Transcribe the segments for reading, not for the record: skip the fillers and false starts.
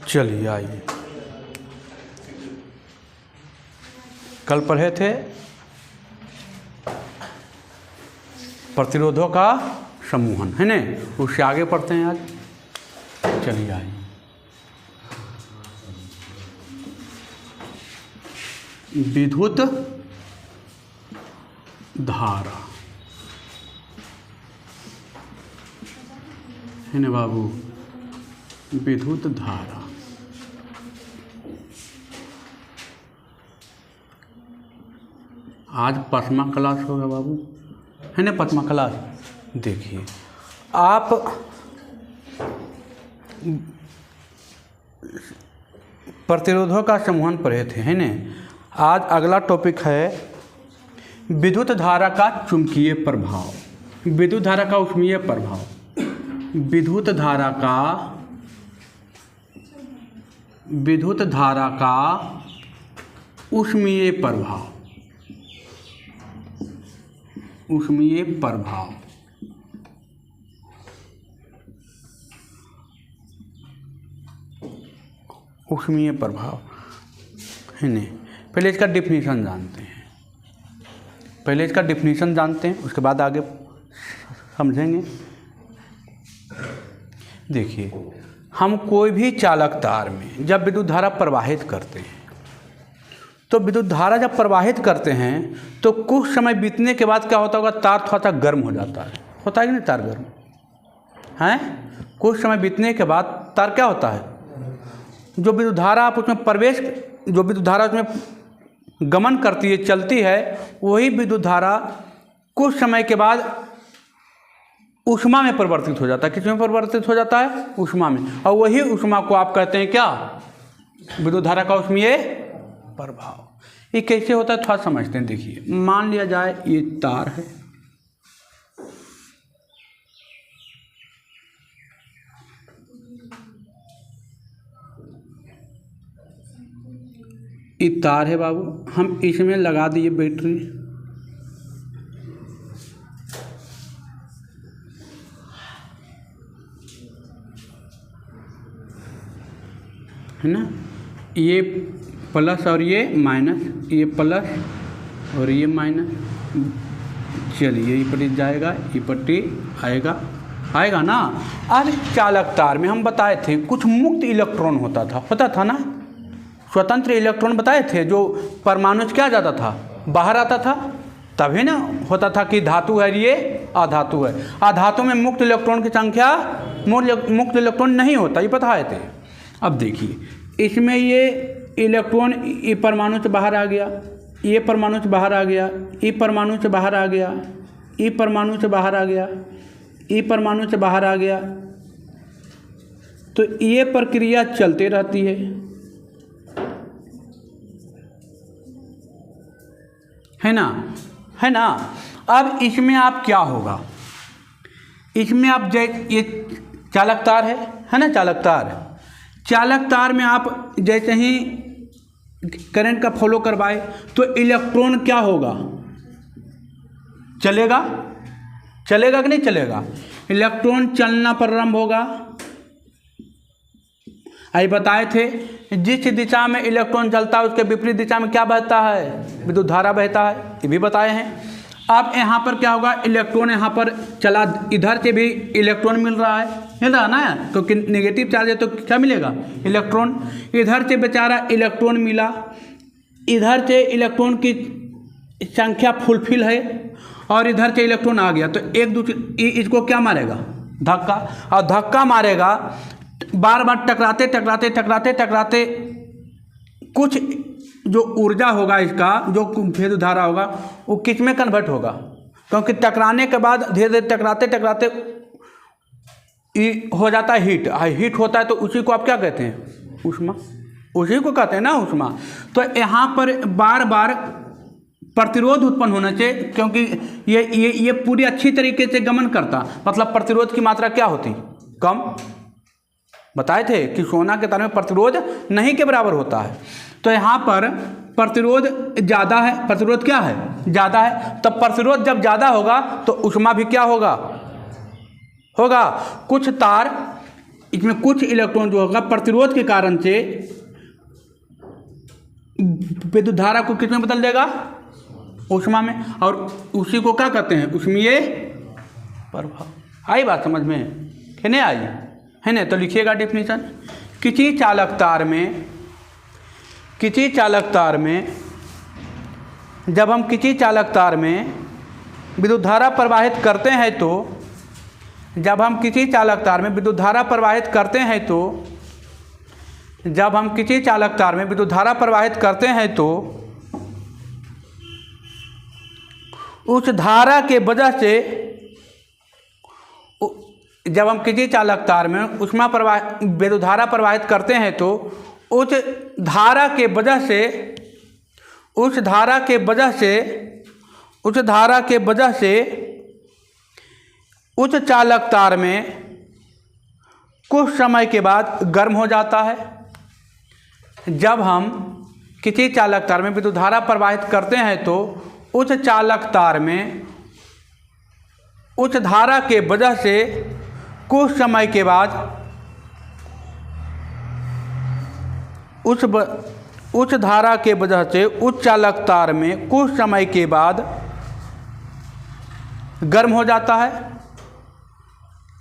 चलिए आइए, कल पढ़े थे प्रतिरोधों का समूहन, है ना, उससे आगे पढ़ते हैं आज। चलिए आइए, विद्युत धारा, है ना बाबू, विद्युत धारा। आज 5वां क्लास होगा बाबू, है ना, 5वां क्लास। देखिए आप प्रतिरोधों का समूहन पढ़े थे, है ना। आज अगला टॉपिक है विद्युत धारा का चुंबकीय प्रभाव, विद्युत धारा का ऊष्मीय प्रभाव, विद्युत धारा का ऊष्मीय प्रभाव, ऊष्मीय प्रभाव। ऊष्मीय प्रभाव, है ना। पहले इसका डिफिनीशन जानते हैं, उसके बाद आगे समझेंगे। देखिए, हम कोई भी चालक तार में जब विद्युत धारा प्रवाहित करते हैं, तो विद्युत धारा जब प्रवाहित करते हैं तो कुछ समय बीतने के बाद क्या होता होगा, तार थोड़ा सा गर्म हो जाता है, होता है कि नहीं, तार गर्म है। कुछ समय बीतने के बाद तार क्या होता है, जो विद्युत धारा आप उसमें जो विद्युत धारा उसमें गमन करती है, चलती है, वही विद्युत धारा कुछ समय के बाद ऊष्मा में परिवर्तित हो जाता है। किस में परिवर्तित हो जाता है, ऊष्मा में। और वही ऊष्मा को आप कहते हैं क्या, विद्युत धारा का ऊष्मीय प्रभाव। ये कैसे होता है थोड़ा समझते हैं। देखिए, मान लिया जाए ये तार है, ये तार है बाबू, हम इसमें लगा दिए बैटरी, है ना। ये प्लस और ये माइनस, ये प्लस और ये माइनस। चलिए, ये पट्टी जाएगा, ये पट्टी आएगा ना। अब चालक तार में हम बताए थे कुछ मुक्त इलेक्ट्रॉन होता था ना, स्वतंत्र इलेक्ट्रॉन बताए थे, जो परमाणु से क्या जाता था, बाहर आता था। तभी ना होता था कि धातु है, ये अधातु है। अधातु में मुक्त इलेक्ट्रॉन की संख्या, मुक्त इलेक्ट्रॉन नहीं होता, ये बताए थे। अब देखिए, इसमें ये इलेक्ट्रॉन ये परमाणु से बाहर आ गया, ये परमाणु से बाहर आ गया, ये परमाणु से बाहर आ गया, ये परमाणु से बाहर आ गया, ये परमाणु से बाहर आ गया। तो ये प्रक्रिया चलते रहती है ना। अब इसमें आप क्या होगा, इसमें आप ये चालक तार है ना, चालक तार में आप जैसे ही करंट का फॉलो करवाए तो इलेक्ट्रॉन क्या होगा, चलेगा कि नहीं चलेगा। इलेक्ट्रॉन चलना प्रारंभ होगा। आई बताए थे, जिस दिशा में इलेक्ट्रॉन चलता है उसके विपरीत दिशा में क्या बहता है, विद्युत धारा बहता है, ये भी बताए हैं। अब यहाँ पर क्या होगा, इलेक्ट्रॉन यहाँ पर चला, इधर से भी इलेक्ट्रॉन मिल रहा है ना, क्योंकि नेगेटिव चार्ज है तो क्या मिलेगा, इलेक्ट्रॉन। इधर से बेचारा इलेक्ट्रॉन मिला, इधर से इलेक्ट्रॉन की संख्या फुलफिल है और इधर से इलेक्ट्रॉन आ गया, तो एक दूसरे इसको क्या मारेगा, धक्का। और धक्का मारेगा, बार बार टकराते कुछ जो ऊर्जा होगा इसका, जो विद्युत धारा होगा, वो किस में कन्वर्ट होगा, क्योंकि टकराने के बाद धीरे धीरे टकराते हो जाता है हीट होता है, तो उसी को आप क्या कहते हैं, ऊष्मा, उसी को कहते हैं ना ऊष्मा। तो यहाँ पर बार बार प्रतिरोध उत्पन्न होना चाहिए, क्योंकि ये पूरी अच्छी तरीके से गमन करता, मतलब प्रतिरोध की मात्रा क्या होती, कम। बताए थे कि सोना के तार में प्रतिरोध नहीं के बराबर होता है, तो यहाँ पर प्रतिरोध ज़्यादा है, प्रतिरोध क्या है, ज़्यादा है। तब प्रतिरोध जब ज़्यादा होगा तो ऊष्मा भी क्या होगा। कुछ तार इसमें कुछ इलेक्ट्रॉन जो होगा प्रतिरोध के कारण से विद्युत धारा को किस में बदल देगा, ऊष्मा में, और उसी को क्या कहते हैं, ऊष्मीय प्रभाव। आई बात समझ में कि नहीं आई है ना? तो लिखिएगा डेफिनेशन, किसी चालक तार में जब हम किसी चालक तार में विद्युत धारा प्रवाहित करते हैं तो जब हम किसी चालक तार में विद्युत धारा प्रवाहित करते हैं तो उस धारा के वजह से जब हम किसी चालक तार में विद्युत धारा प्रवाहित करते हैं तो उस धारा के वजह से उस चालक तार में कुछ समय के बाद गर्म हो जाता है। जब हम किसी चालक तार में विद्युत धारा प्रवाहित करते हैं तो उस चालक तार में उस धारा के वजह से कुछ समय के बाद उस धारा के वजह से उस चालक तार में कुछ समय के बाद गर्म हो जाता है।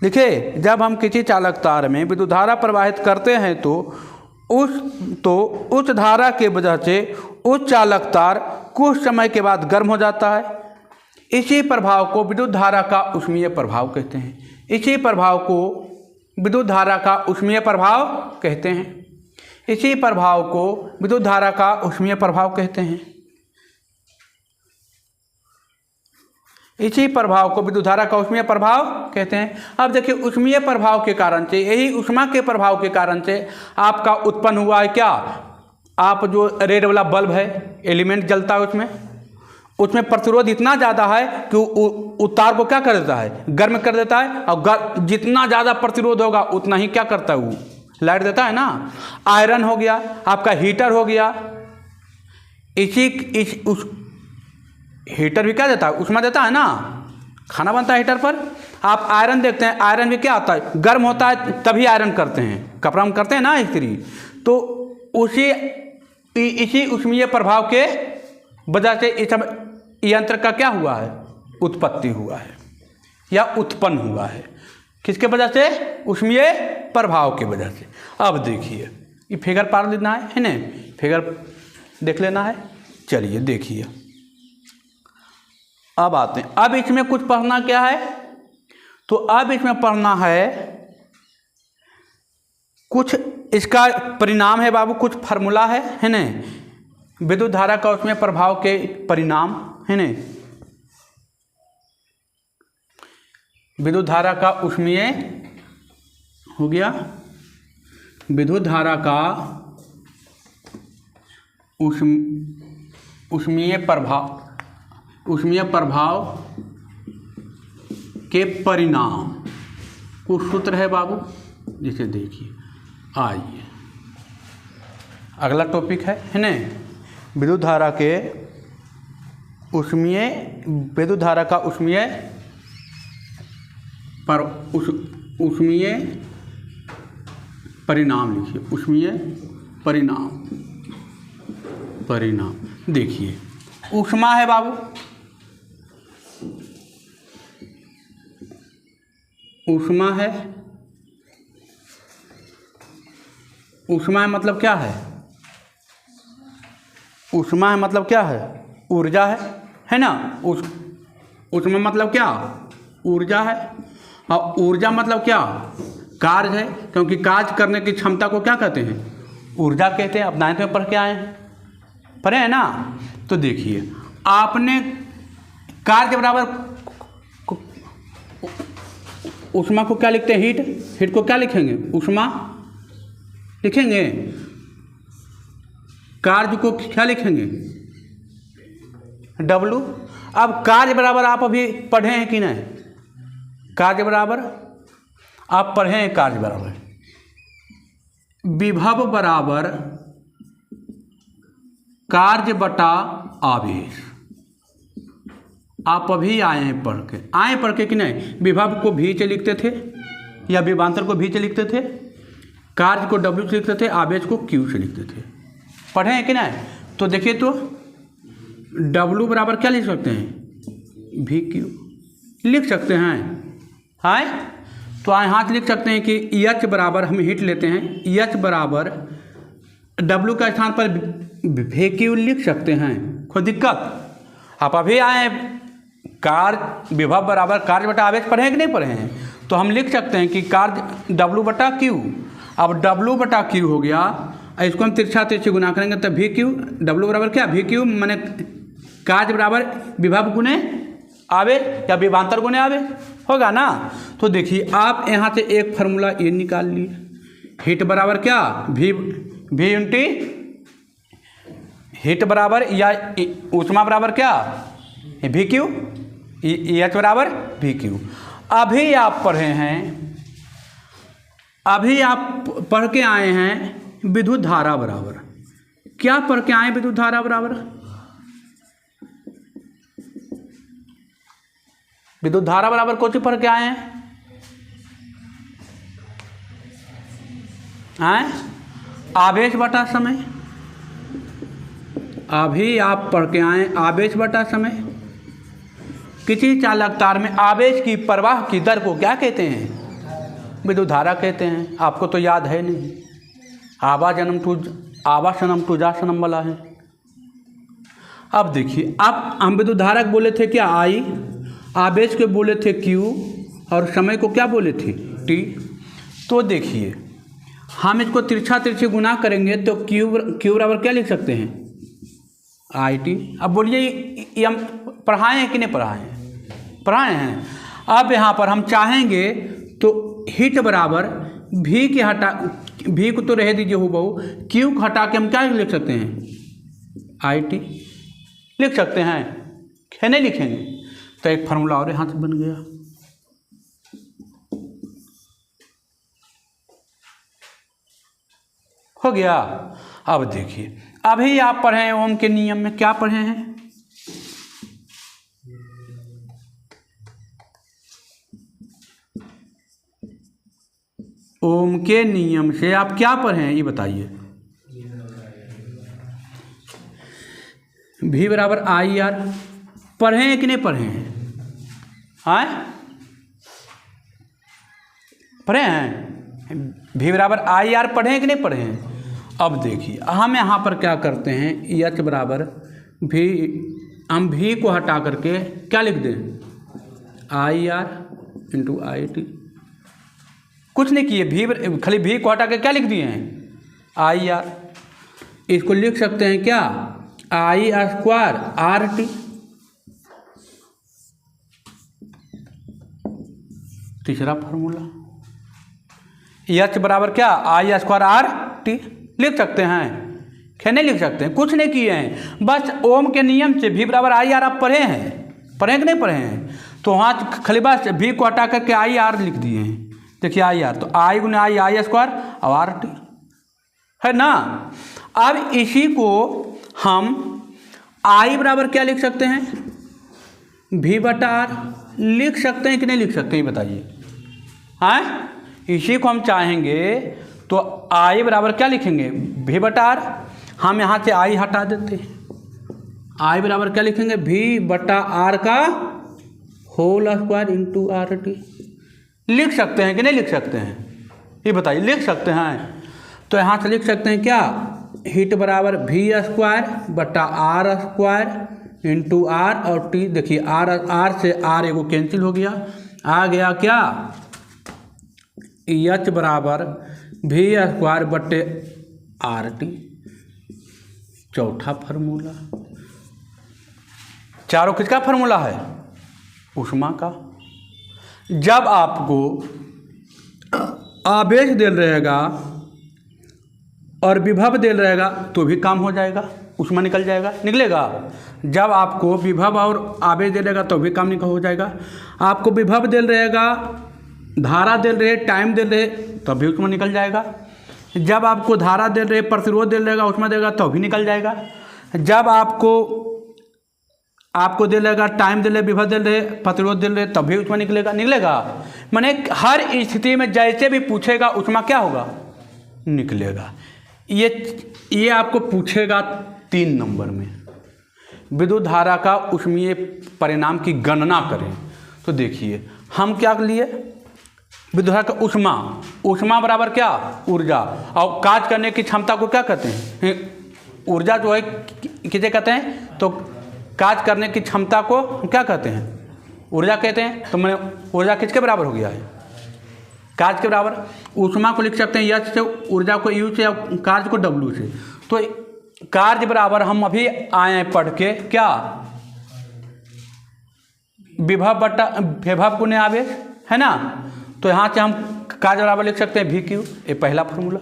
देखिए, जब हम किसी चालक तार में विद्युत धारा प्रवाहित करते हैं तो उस धारा के वजह से उस चालक तार कुछ समय के बाद गर्म हो जाता है। इसी प्रभाव को विद्युत धारा का ऊष्मीय प्रभाव कहते हैं। इसी प्रभाव को विद्युत धारा का ऊष्मीय प्रभाव कहते हैं। इसी प्रभाव को विद्युत धारा का ऊष्मीय प्रभाव कहते हैं। इसी प्रभाव को विद्युत धारा का ऊष्मीय प्रभाव कहते हैं। अब देखिए, ऊष्मीय प्रभाव के कारण से, यही ऊष्मा के प्रभाव के कारण से आपका उत्पन्न हुआ है क्या, आप जो रेड वाला बल्ब है, एलिमेंट जलता है उसमें प्रतिरोध इतना ज़्यादा है कि उस तार को क्या कर देता है, गर्म कर देता है। और जितना ज़्यादा प्रतिरोध होगा उतना ही क्या करता है, वो लाइट देता है ना। आयरन हो गया, आपका हीटर हो गया, उस हीटर भी क्या देता है, ऊष्मा देता है ना। खाना बनता है हीटर पर, आप आयरन देखते हैं, आयरन भी क्या होता है, गर्म होता है तभी आयरन करते हैं, कपड़ा में करते हैं ना इस्त्री। तो इसी ऊष्मीय प्रभाव के वजह से इस यंत्र का क्या हुआ है, उत्पत्ति हुआ है या उत्पन्न हुआ है। किसके वजह से, ऊष्मीय प्रभाव के वजह से। अब देखिए, ये फिगर पार लेना है ना, फिगर देख लेना है। चलिए देखिए, अब आते हैं, अब इसमें कुछ पढ़ना क्या है, तो अब इसमें पढ़ना है कुछ, इसका परिणाम है बाबू, कुछ फार्मूला है ना, विद्युत धारा का उसमें प्रभाव के परिणाम है ना। विद्युत धारा का ऊष्मीय हो गया, विद्युत धारा का ऊष्मीय प्रभाव के परिणाम कुछ सूत्र है बाबू, जिसे देखिए। आइए, अगला टॉपिक है ना, विद्युत धारा का ऊष्मीय परिणाम लिखिए, ऊष्मीय परिणाम। देखिए, ऊष्मा है बाबू, ऊष्मा है, ऊष्मा मतलब क्या है, ऊष्मा मतलब क्या है, ऊर्जा है ना। ऊष्मा मतलब क्या, ऊर्जा है। और ऊर्जा मतलब क्या, कार्य है, क्योंकि कार्य करने की क्षमता को क्या कहते हैं, ऊर्जा कहते हैं। अब 9th में पढ़ के आए हैं, पढ़े हैं ना। तो देखिए, आपने कार्य के बराबर ऊष्मा को क्या लिखते हैं, हीट को क्या लिखेंगे, ऊष्मा लिखेंगे। कार्य को क्या लिखेंगे, W। अब कार्य बराबर आप अभी पढ़े हैं कि नहीं, कार्य बराबर आप पढ़े हैं, कार्य बराबर विभव बराबर कार्य बटा आवेश। आप अभी आए पढ़ के कि नहीं, विभव को भी से लिखते थे या विभवांतर को भी से लिखते थे। कार्य को W से लिखते थे, आवेश को Q से लिखते थे। पढ़े हैं कि नहीं? तो देखिए तो W बराबर क्या लिख सकते हैं? VQ लिख सकते हैं। हाय तो यहाँ से लिख सकते हैं कि H बराबर, हम हीट लेते हैं, H बराबर W का स्थान पर VQ लिख सकते हैं। कोई दिक्कत? आप अभी आए कार्य विभव बराबर कार्य बटा आवेश पढ़े हैं कि नहीं पढ़े हैं? तो हम लिख सकते हैं कि कार्य W बटा Q। अब W बटा Q हो गया, इसको हम तिरछा तिरछी गुना करेंगे तो VQ, W बराबर क्या? VQ माने कार्य बराबर विभव गुने आवेश या विभवांतर गुने आवेश होगा ना। तो देखिए आप यहाँ से एक फार्मूला ये निकाल लिए, हीट बराबर क्या? V इंटी हीट बराबर या ऊष्मा बराबर क्या? VQ, H बराबर VQ। अभी आप पढ़े हैं, अभी आप पढ़ के आए हैं विद्युत धारा बराबर, क्या पढ़ के आए विद्युत धारा बराबर? विद्युत धारा बराबर कौन सी पढ़ के आए हैं? आवेश बटा समय। अभी आप पढ़ के आए आवेश बटा समय। किसी चालक तार में आवेश की प्रवाह की दर को क्या कहते हैं? विद्युत धारा कहते हैं। आपको तो याद है नहीं, आवासनम टूजासनम वाला है। अब देखिए, अब हम विद्युत धारा को बोले थे क्या? I, आवेश को बोले थे Q और समय को क्या बोले थे? T। तो देखिए हम इसको तिरछा तिरछी गुना करेंगे तो Q बराबर क्या लिख सकते हैं? IT। अब बोलिए ये हम पढ़ाए हैं कि नहीं पढ़ाए हैं? पढ़ाए हैं। अब यहाँ पर हम चाहेंगे तो हीट बराबर V को तो रह दीजिए हूबहू, Q को हटा के हम क्या लिख सकते हैं? IT लिख सकते हैं, है नहीं लिखेंगे? तो एक फार्मूला और यहाँ से बन गया। हो गया। अब देखिए अभी आप पढ़े हैं ओम के नियम में, क्या पढ़े हैं? ओम के नियम से आप क्या पढ़े हैं ये बताइए। V बराबर IR पढ़े हैं कि नहीं पढ़े हैं? पढ़े हैं? V बराबर IR पढ़े हैं कि नहीं पढ़े हैं? अब देखिए हम यहाँ पर क्या करते हैं, H बराबर V, हम V को हटा करके क्या लिख दें? IR into IT। कुछ नहीं किए, खाली V को हटा के क्या लिख दिए हैं? IR। इसको लिख सकते हैं क्या? I square RT। तीसरा फार्मूला H बराबर क्या? I स्क्वायर RT लिख सकते हैं, क्या नहीं लिख सकते हैं? कुछ नहीं किए हैं, बस ओम के नियम से V बराबर IR आप पढ़े हैं, पढ़े कि नहीं पढ़े हैं? तो वहाँ खाली बस V को हटा करके IR लिख दिए हैं। देखिए IR तो I गुने I स्क्वायर और RT है ना। अब इसी को हम I बराबर क्या लिख सकते हैं? V बटा R लिख सकते हैं कि नहीं लिख सकते हैं बताइए। इसी को हम चाहेंगे तो I बराबर क्या लिखेंगे? V बटा R। हम यहाँ से I हटा देते हैं, I बराबर क्या लिखेंगे? V बटा R का होल स्क्वायर इंटू RT। लिख सकते हैं कि नहीं लिख सकते हैं ये बताइए? लिख सकते हैं। तो यहाँ से लिख सकते हैं क्या? हीट बराबर V स्क्वायर बटा R स्क्वायर इंटू R और T। देखिए R से R एगो कैंसिल हो गया, आ गया क्या? H बराबर V स्क्वायर बटे RT। चौथा फार्मूला, चारों किसका फार्मूला है? ऊष्मा का। जब आपको आवेश देल रहेगा और विभव देल रहेगा तो भी काम हो जाएगा, ऊष्मा निकल जाएगा, निकलेगा। जब आपको विभव और आवेश दे रहेगा तो भी काम निकल हो जाएगा। आपको विभव देल रहेगा, धारा देल रहे, टाइम देल रहे तब भी ऊष्मा निकल जाएगा। जब आपको धारा देल रहे, प्रतिरोध देल रहेगा, ऊष्मा देगा तो भी निकल जाएगा। जब आपको दे लेगा, टाइम दे ले, विभव दे रहे, प्रतिरोध दे रहे तभी ऊष्मा निकलेगा। माने हर स्थिति में जैसे भी पूछेगा ऊष्मा क्या होगा? निकलेगा। ये आपको पूछेगा 3 नंबर में, विद्युत धारा का ऊष्मीय परिणाम की गणना करें। तो देखिए हम क्या लिए, विद्युत धारा का ऊष्मा, ऊष्मा बराबर क्या, ऊर्जा, और कार्य करने की क्षमता को क्या कहते हैं, ऊर्जा जो है किसे कहते हैं, तो कार्य करने की क्षमता को हम क्या कहते हैं, ऊर्जा कहते हैं। तो मैंने ऊर्जा किसके बराबर हो गया है, कार्य के बराबर। ऊष्मा को लिख सकते हैं एच से, ऊर्जा को यू से, और कार्य को डब्ल्यू से। तो कार्य बराबर हम अभी आए हैं पढ़ के क्या, विभव बटा विभव गुने आवेश, है ना। तो यहाँ से हम कार्य बराबर लिख सकते हैं वी क्यू, ये पहला फॉर्मूला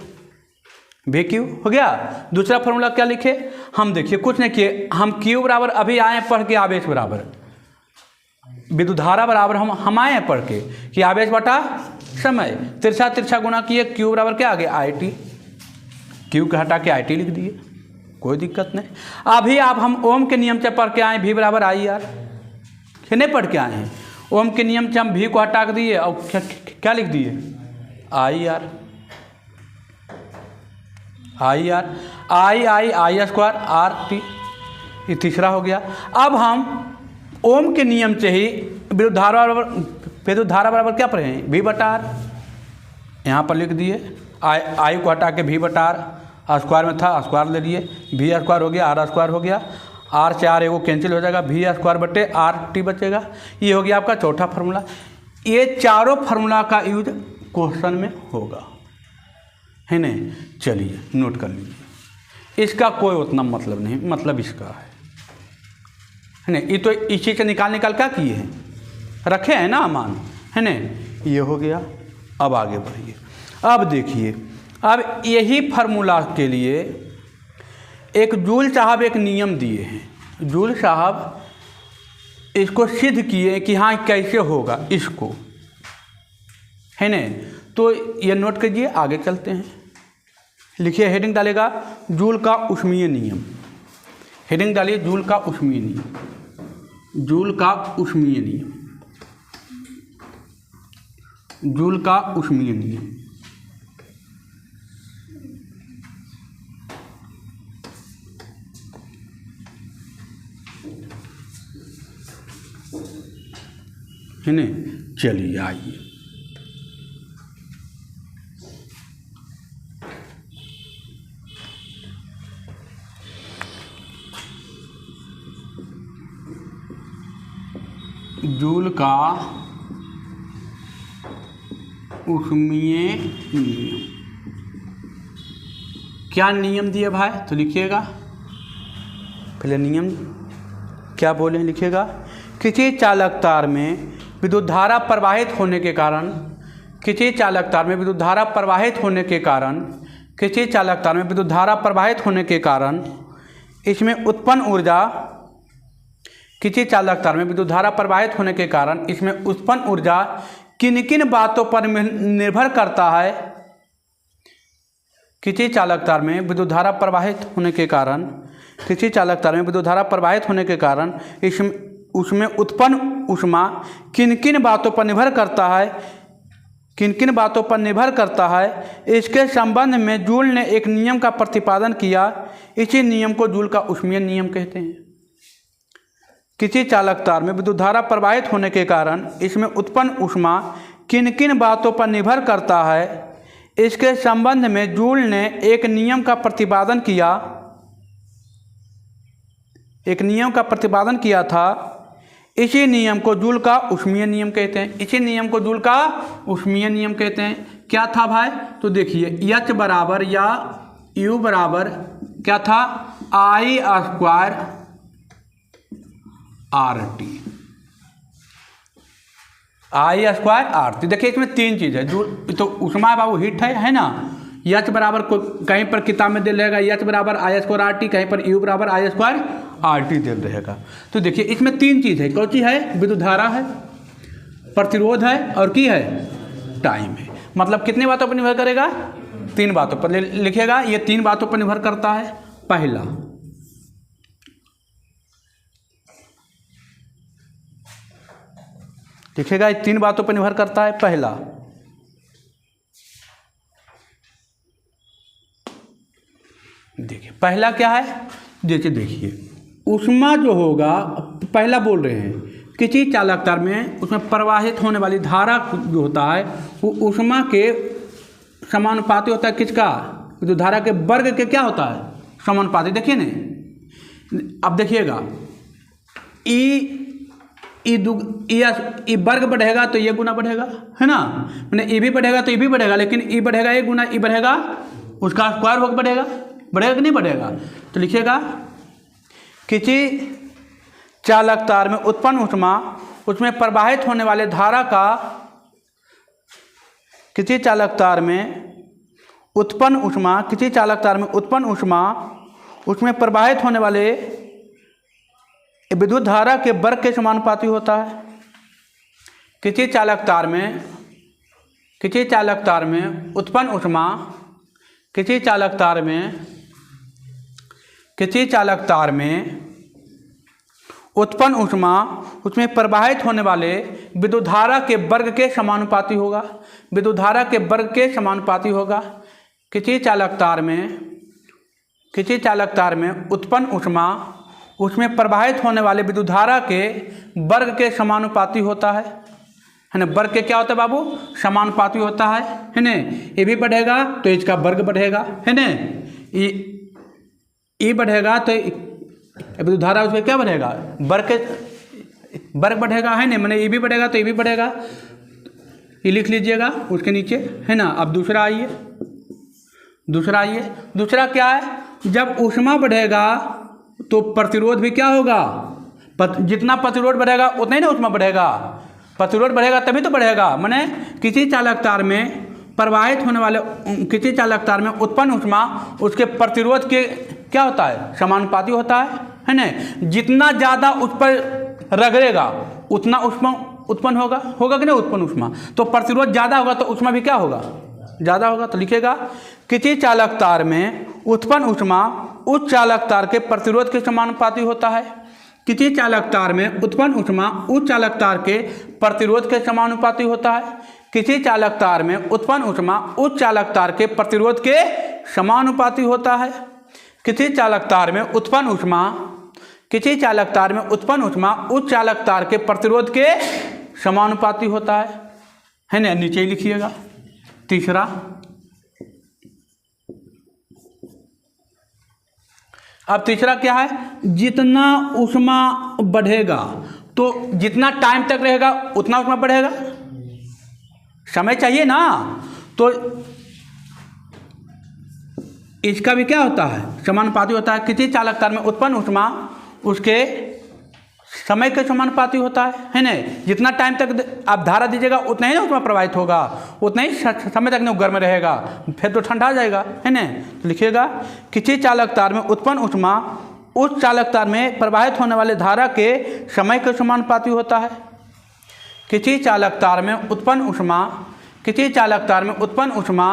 वी क्यू हो गया। दूसरा फॉर्मूला क्या लिखे हम, देखिए कुछ नहीं किए, हम क्यू बराबर अभी आए हैं पढ़ के आवेश बराबर विद्युत धारा बराबर हम आए हैं पढ़ के कि आवेश बटा समय, तिरछा गुना किए, क्यू बराबर क्या आ गया आई टी, क्यू के हटा के आई टी लिख दिए, कोई दिक्कत नहीं। अभी आप हम ओम के नियम से पढ़ के आए, वी बराबर आई आर, नहीं पढ़ के आए हैं, ओम के नियम से हम वी को हटा दिए और क्या लिख दिए, I R, I R, I square R T, ये तीसरा हो गया। अब हम ओम के नियम से ही विद्युत धारा बराबर क्या पढ़े हैं, वी बटा आर, यहाँ पर लिख दिए, आई को हटा के वी बटा आर, स्क्वायर में था स्क्वायर ले लिए, वी स्क्वायर हो गया, आर स्क्वायर हो गया, आर से आर एगो कैंसिल हो जाएगा, वी स्क्वायर बटे आर टी बचेगा। ये हो गया आपका चौथा फार्मूला। ये चारों फार्मूला का यूज क्वेश्चन में होगा, है नहीं। चलिए नोट कर लीजिए, इसका कोई उतना मतलब नहीं, मतलब इसका है नहीं। ये तो इसी से निकाल क्या किए हैं, रखे हैं ना मान, है नहीं। ये हो गया। अब आगे बढ़िए, अब देखिए, अब यही फार्मूला के लिए एक जूल साहब एक नियम दिए हैं, जूल साहब इसको सिद्ध किए कि हाँ कैसे होगा इसको, है नहीं। तो ये नोट कीजिए, आगे चलते हैं। लिखिए, हेडिंग डालेगा जूल का ऊष्मीय नियम, हेडिंग डालिए जूल का ऊष्मीय नियम, जूल का ऊष्मीय नियम, जूल का ऊष्मीय नियम। है ना, चलिए आइए। जूल का ऊष्मीय नियम, क्या नियम दिए भाई, तो लिखिएगा पहले नियम क्या बोले, लिखिएगा किसी चालक तार में विद्युत धारा प्रवाहित होने के कारण, किसी चालक तार में विद्युत धारा प्रवाहित होने के कारण, किसी चालक तार में विद्युत धारा प्रवाहित होने के कारण इसमें उत्पन्न ऊर्जा, किसी चालक तार में विद्युत धारा प्रवाहित होने के कारण इसमें उत्पन्न ऊर्जा किन किन बातों पर निर्भर करता है। किसी चालक तार में विद्युत धारा प्रवाहित होने के कारण, किसी चालक तार में विद्युत धारा प्रवाहित होने के कारण उसमें उत्पन्न ऊष्मा किन किन बातों पर निर्भर करता है, किन किन बातों पर निर्भर करता है, इसके संबंध में जूल ने एक नियम का प्रतिपादन किया। इसी नियम को जूल का ऊष्मीय नियम कहते हैं। किसी चालक तार में विद्युत धारा प्रवाहित होने के कारण इसमें उत्पन्न ऊष्मा किन किन बातों पर निर्भर करता है, इसके संबंध में जूल ने एक नियम का प्रतिपादन किया, एक नियम का प्रतिपादन किया था। इसी नियम को जूल का ऊष्मीय नियम कहते हैं। इसी नियम को जूल का ऊष्मीय नियम कहते हैं। क्या था भाई, तो देखिए एच बराबर या यू बराबर क्या था, आई स्क्वायर आर टी, आई स्क्वायर आर टी। देखिए इसमें तीन चीज़ है, जूल तो ऊष्मा बाबू हीट है ना। एच बराबर कहीं पर किताब में दे रहेगा एच बराबर आई स्क्वायर आर टी, कहीं पर यू बराबर आई स्क्वायर आर टी दे रहेगा। तो देखिए इसमें तीन चीज़ है, कौन सी है, विद्युत धारा है, प्रतिरोध है और की है, टाइम है। मतलब कितनी बातों पर निर्भर करेगा, तीन बातों पर। लिखिएगा ये तीन बातों पर निर्भर करता है। पहला, लिखिएगा ये तीन बातों पर निर्भर करता है। पहला, देखिए पहला क्या है, जैसे देखिए ऊष्मा जो होगा, पहला बोल रहे हैं किसी चालक तार में उसमें प्रवाहित होने वाली धारा जो होता है वो ऊष्मा के समानुपाती होता है। किसका? जो धारा के वर्ग के क्या होता है? समानुपाती। देखिए ना, अब देखिएगा ई वर्ग बढ़ेगा तो ये गुना बढ़ेगा, है ना, मैंने ई भी बढ़ेगा तो ई भी बढ़ेगा, लेकिन ई बढ़ेगा ये गुना ई बढ़ेगा उसका स्क्वायर वर्ग बढ़ेगा, बढ़ेगा कि नहीं बढ़ेगा? तो लिखिएगा किसी चालक तार में उत्पन्न ऊष्मा उसमें प्रवाहित होने वाले धारा का, किसी चालक तार में उत्पन्न ऊष्मा, किसी चालक तार में उत्पन्न ऊष्मा उसमें प्रवाहित होने वाले विद्युत धारा के वर्ग के समानुपाती होता है। किसी चालक तार में, किसी चालक तार में उत्पन्न ऊष्मा, किसी चालक तार में, किसी चालक तार में उत्पन्न ऊष्मा उसमें प्रवाहित होने वाले विद्युत धारा के वर्ग के समानुपाती होगा, विद्युत धारा के वर्ग के समानुपाती होगा। किसी चालक तार में, किसी चालक तार में उत्पन्न ऊष्मा उसमें प्रवाहित होने वाले विद्युत धारा के वर्ग के समानुपाती होता है ना। वर्ग के क्या होता है बाबू? समानुपाती होता है ना। ये भी बढ़ेगा तो इसका वर्ग बढ़ेगा, है ना, ये बढ़ेगा तो विद्युत धारा उसमें क्या बढ़ेगा? वर्ग बढ़ेगा, है ना, मैंने ये भी बढ़ेगा तो ये भी बढ़ेगा, ये लिख लीजिएगा उसके नीचे, है ना। अब दूसरा आइए, दूसरा आइए, दूसरा क्या है? जब ऊष्मा बढ़ेगा तो प्रतिरोध भी क्या होगा? जितना प्रतिरोध बढ़ेगा उतना ही ना ऊष्मा बढ़ेगा। प्रतिरोध बढ़ेगा तभी तो बढ़ेगा, माने किसी चालक तार में प्रवाहित होने वाले, किसी चालक तार में उत्पन्न ऊष्मा उसके प्रतिरोध के क्या होता है? समानुपाती होता है ना। जितना ज़्यादा उस पर रगड़ेगा उतना ऊष्मा उत्पन्न होगा, होगा कि नहीं उत्पन्न ऊष्मा? तो प्रतिरोध ज़्यादा होगा तो ऊष्मा भी क्या होगा? ज़्यादा होगा। तो लिखेगा किसी चालक तार में उत्पन्न ऊष्मा उस चालक तार के प्रतिरोध के समानुपाती होता है। किसी चालक तार में उत्पन्न ऊष्मा उस चालक तार के प्रतिरोध के समानुपाती होता है। किसी चालक तार में उत्पन्न ऊष्मा उस चालक तार के प्रतिरोध के समानुपाती होता है। किसी चालक तार में उत्पन्न ऊष्मा, किसी चालक तार में उत्पन्न ऊष्मा उस चालक तार के प्रतिरोध के समानुपाती होता है ना। नीचे ही लिखिएगा। तीसरा, अब तीसरा क्या है? जितना ऊष्मा बढ़ेगा तो जितना टाइम तक रहेगा उतना ऊष्मा बढ़ेगा, समय चाहिए ना। तो इसका भी क्या होता है? समानुपाती होता है। किसी चालक तार में उत्पन्न ऊष्मा उसके समय के समानुपाती होता है ना। जितना टाइम तक आप धारा दीजिएगा उतना ही ना ऊष्मा प्रवाहित होगा, उतना ही समय तक ना गर्म रहेगा, फिर तो ठंडा जाएगा, है ना। तो लिखिएगा किसी चालक तार में उत्पन्न ऊष्मा उस चालक तार में प्रवाहित होने वाले धारा के समय के समानुपाती होता है। किसी चालक तार में उत्पन्न ऊष्मा, किसी चालक तार में उत्पन्न ऊष्मा,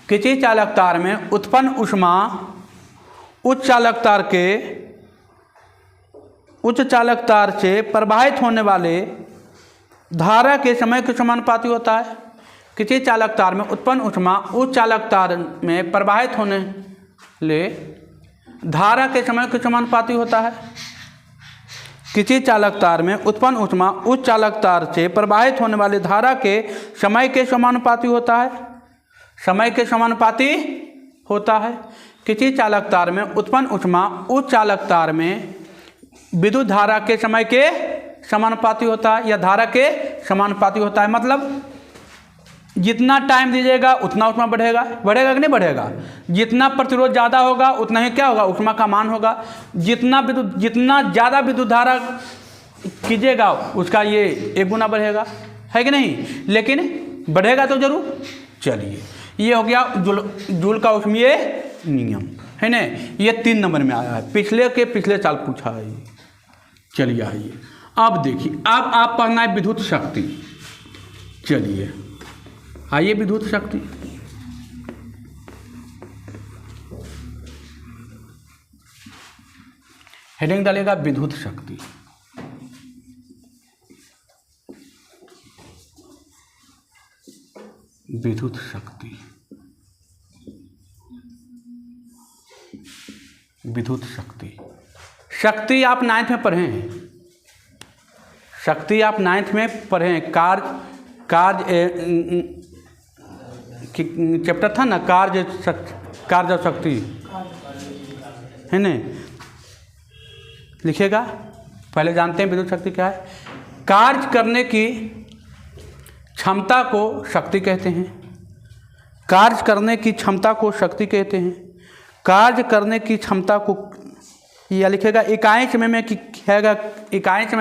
किसी चालक तार में उत्पन्न ऊष्मा उच्च चालक तार के, उच्च चालक तार से प्रवाहित होने वाले धारा के समय के समानुपाती होता है। किसी चालक तार में उत्पन्न ऊष्मा उच्च चालक तार में प्रवाहित होने ले धारा के समय के समानुपाती होता है। किसी चालक तार में उत्पन्न ऊष्मा उच्च चालक तार से प्रवाहित होने वाले धारा के समय के समानुपाती होता है, समय के समानुपाती होता है। किसी चालक तार में उत्पन्न ऊष्मा उच्च चालक तार में विद्युत धारा के समय के समानुपाती होता है या धारा के समानुपाती होता है। मतलब जितना टाइम दीजिएगा उतना ऊष्मा बढ़ेगा, बढ़ेगा कि नहीं बढ़ेगा? जितना प्रतिरोध ज़्यादा होगा उतना ही क्या होगा? ऊष्मा का मान होगा। जितना ज़्यादा विद्युत धारा कीजिएगा उसका ये 1 गुना बढ़ेगा, है कि नहीं? लेकिन बढ़ेगा तो जरूर। चलिए, ये हो गया जूल का ऊष्मीय नियम, है ना। ये 3 नंबर में आया है, पिछले साल पूछा है ये। चलिए आइए, अब देखिए, अब आप पढ़ना है विद्युत शक्ति। चलिए आइए, विद्युत शक्ति। हेडिंग डालेगा विद्युत शक्ति। विद्युत शक्ति, विद्युत शक्ति। शक्ति आप 9th में पढ़े हैं, शक्ति आप 9th में पढ़े हैं। कार्य चैप्टर था ना, कार्य और शक्ति, है ना, लिखिएगा। पहले जानते हैं विद्युत शक्ति क्या है। कार्य करने की क्षमता को शक्ति कहते हैं। कार्य करने की क्षमता को शक्ति कहते हैं। कार्य करने की क्षमता को, या लिखेगा इकाई समय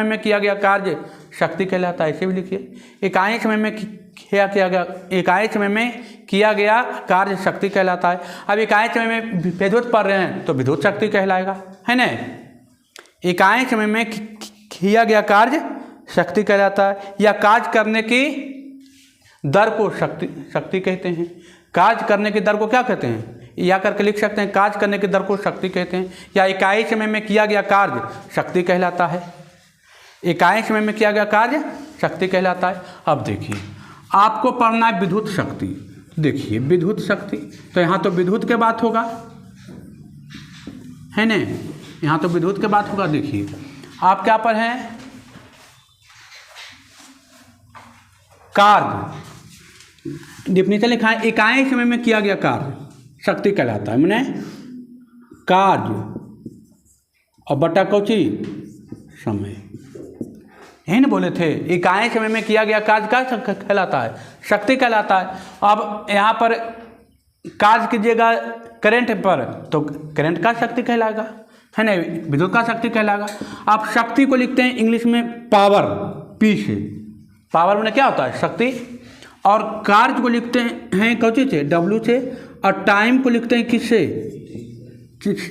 में किया गया कार्य शक्ति कहलाता है। ऐसे भी लिखिए, इकाई समय में किया गया कार्य शक्ति कहलाता है। अब इकाई समय में विद्युत पढ़ रहे हैं तो विद्युत शक्ति कहलाएगा, है ना। इकाई समय में किया गया कार्य शक्ति कहलाता है। या कार्य करने की दर को शक्ति कहते हैं। कार्य करने की दर को क्या कहते हैं, या करके लिख सकते हैं, कार्य करने की दर को शक्ति कहते हैं। या इकाई समय में किया गया कार्य शक्ति कहलाता है। इकाई समय में किया गया कार्य शक्ति कहलाता है। अब देखिए, आपको पढ़ना है विद्युत शक्ति। देखिए विद्युत शक्ति, तो यहाँ तो विद्युत के बात होगा, है ना, यहाँ तो विद्युत के बात होगा। देखिए आप क्या पढ़े हैं, कार्य, डिफिनेशन लिखा है, इकाई समय में किया गया कार्य शक्ति कहलाता है। मैंने कार्य और बटा कौची समय, यही ना बोले थे, इकाई समय में किया गया कार्य क्या कहलाता है, शक्ति कहलाता है। अब यहाँ पर कार्य कीजिएगा करंट पर तो करंट का शक्ति कहलाएगा, है ना, विद्युत का शक्ति कहलाएगा। आप शक्ति को लिखते हैं इंग्लिश में पावर, पी से, पावर में क्या होता है शक्ति। और कार्य को लिखते हैं कौची से, डब्ल्यू से। और टाइम को लिखते हैं किससे,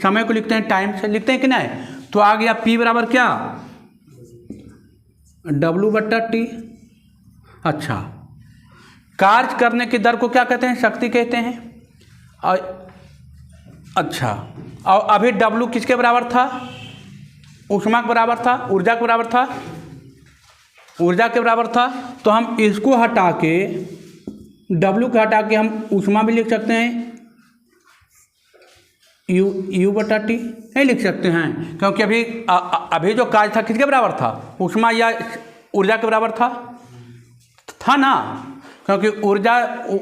समय को लिखते हैं टाइम से, लिखते हैं कि नहीं। तो आ गया पी बराबर क्या, डब्ल्यू बट्टा टी। अच्छा, कार्य करने की दर को क्या कहते हैं, शक्ति कहते हैं। और अच्छा, और अभी डब्ल्यू किसके बराबर था, ऊष्मा के बराबर था, ऊर्जा के बराबर था, ऊर्जा के बराबर था। तो हम इसको हटा के, डब्ल्यू को हटा के हम ऊष्मा भी लिख सकते हैं, यू बटा टी नहीं लिख सकते हैं, क्योंकि अभी जो कार्य था किसके बराबर था, ऊष्मा या ऊर्जा के बराबर था ना, क्योंकि ऊर्जा